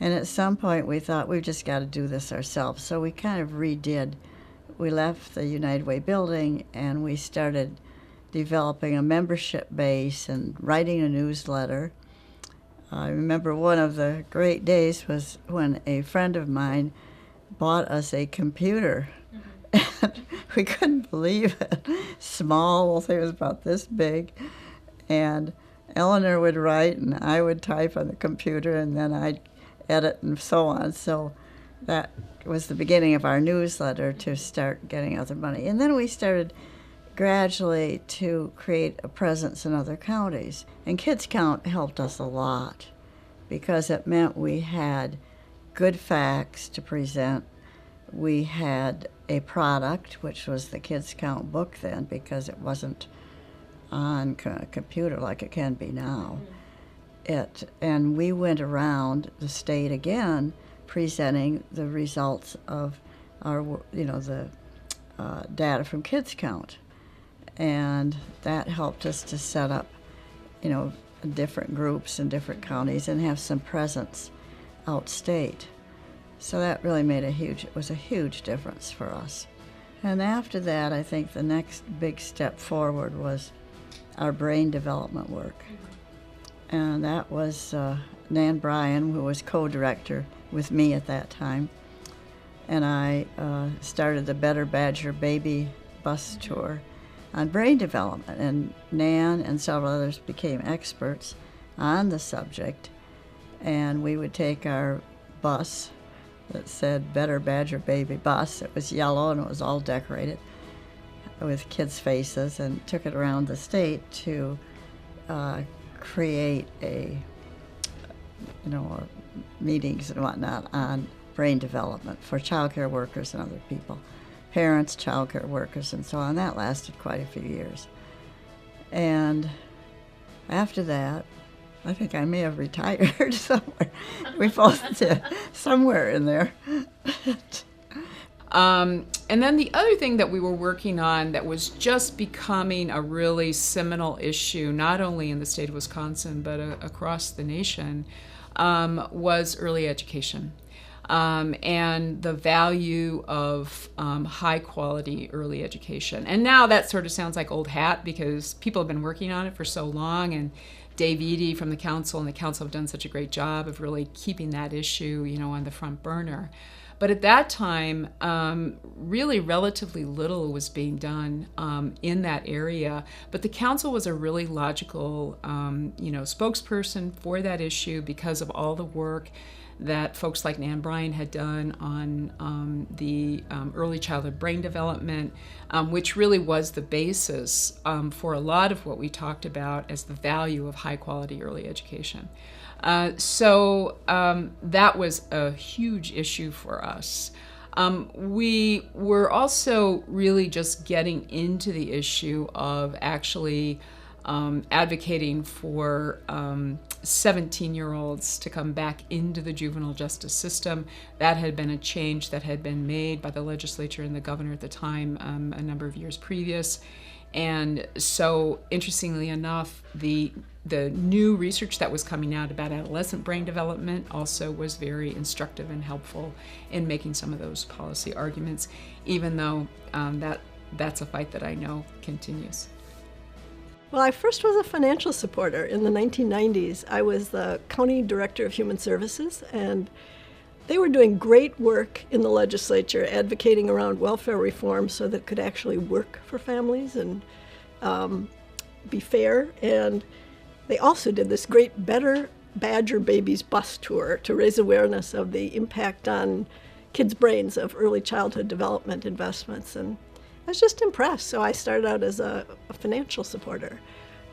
And at some point we thought we've just got to do this ourselves. So we kind of redid. We left the United Way building and we started developing a membership base and writing a newsletter. I remember one of the great days was when a friend of mine bought us a computer. Mm-hmm. And we couldn't believe it. Small little thing, was about this big. And Eleanor would write and I would type on the computer and then I'd edit and so on. So that was the beginning of our newsletter to start getting other money. And then we started gradually to create a presence in other counties. And Kids Count helped us a lot because it meant we had good facts to present. We had a product, which was the Kids Count book then, because it wasn't on a computer like it can be now. And we went around the state again presenting the results of our, the data from Kids Count. And that helped us to set up, different groups in different counties and have some presence outstate. So that really was a huge difference for us. And after that, I think the next big step forward was our brain development work. And that was Nan Bryan, who was co-director with me at that time. And I started the Better Badger Baby bus tour on brain development. And Nan and several others became experts on the subject. And we would take our bus that said Better Badger Baby Bus. It was yellow and it was all decorated with kids' faces, and took it around the state to create meetings and whatnot on brain development for child care workers and other people, parents, child care workers, and so on. That lasted quite a few years. And after that, I think I may have retired somewhere. We both did, somewhere in there. And then the other thing that we were working on that was just becoming a really seminal issue, not only in the state of Wisconsin, but across the nation, was early education. And the value of high quality early education. And now that sort of sounds like old hat because people have been working on it for so long, and Dave Eady from the council and the council have done such a great job of really keeping that issue, on the front burner. But at that time, really relatively little was being done in that area. But the council was a really logical, spokesperson for that issue because of all the work that folks like Nan Bryan had done on the early childhood brain development, which really was the basis for a lot of what we talked about as the value of high-quality early education. So that was a huge issue for us. We were also really just getting into the issue of actually advocating for 17-year-olds to come back into the juvenile justice system. That had been a change that had been made by the legislature and the governor at the time a number of years previous. And so, interestingly enough, the new research that was coming out about adolescent brain development also was very instructive and helpful in making some of those policy arguments, even though that's a fight that I know continues. Well, I first was a financial supporter in the 1990s. I was the county director of human services, and they were doing great work in the legislature advocating around welfare reform so that it could actually work for families and be fair. And they also did this great Better Badger Babies bus tour to raise awareness of the impact on kids' brains of early childhood development investments. And I was just impressed, so I started out as a financial supporter.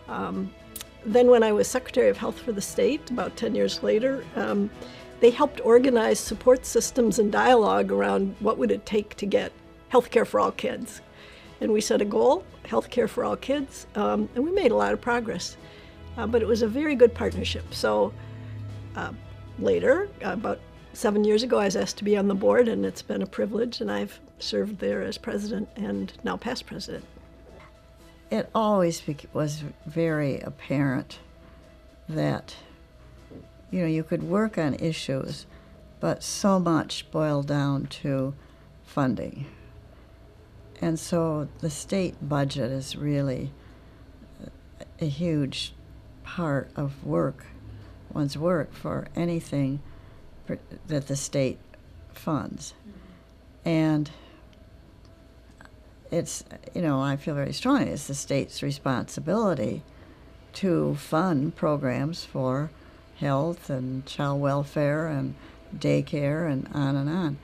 Then when I was Secretary of Health for the state, about 10 years later, they helped organize support systems and dialogue around what would it take to get health care for all kids. And we set a goal, health care for all kids, and we made a lot of progress. But it was a very good partnership. So later, about 7 years ago, I was asked to be on the board, and it's been a privilege, and I've served there as president and now past president. It always was very apparent that, you could work on issues but so much boiled down to funding. And so the state budget is really a huge part of one's work for anything that the state funds. And it's, I feel very strongly it's the state's responsibility to fund programs for health and child welfare and daycare and on and on.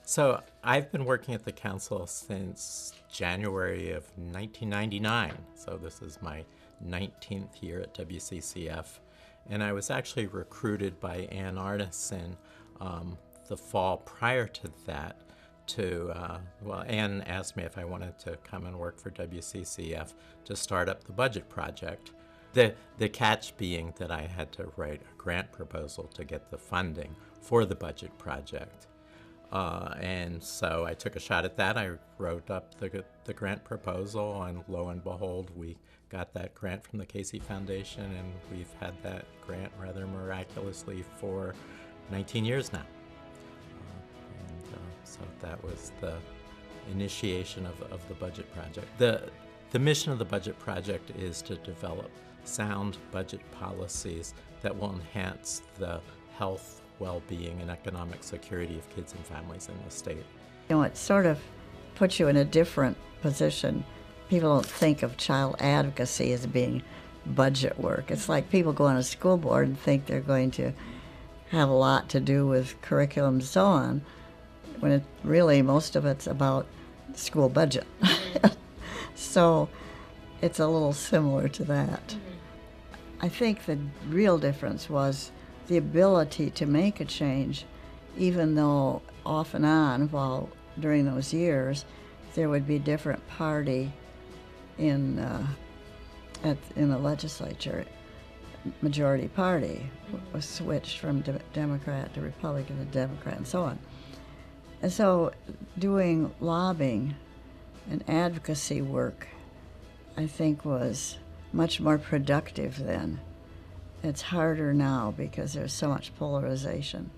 So I've been working at the council since January of 1999. So this is my 19th year at WCCF. And I was actually recruited by Ann Arneson the fall prior to that Ann asked me if I wanted to come and work for WCCF to start up the budget project. The catch being that I had to write a grant proposal to get the funding for the budget project. And so I took a shot at that. I wrote up the grant proposal, and lo and behold, we got that grant from the Casey Foundation, and we've had that grant rather miraculously for 19 years now. So that was the initiation of the budget project. The mission of the budget project is to develop sound budget policies that will enhance the health, well-being, and economic security of kids and families in the state. It sort of puts you in a different position. People don't think of child advocacy as being budget work. It's like people go on a school board and think they're going to have a lot to do with curriculum and so on, when really most of it's about school budget. So it's a little similar to that. I think the real difference was the ability to make a change, even though off and on, during those years, there would be different party in the legislature. Majority party was switched from Democrat to Republican to Democrat and so on. And so doing lobbying and advocacy work, I think, was much more productive then. It's harder now because there's so much polarization.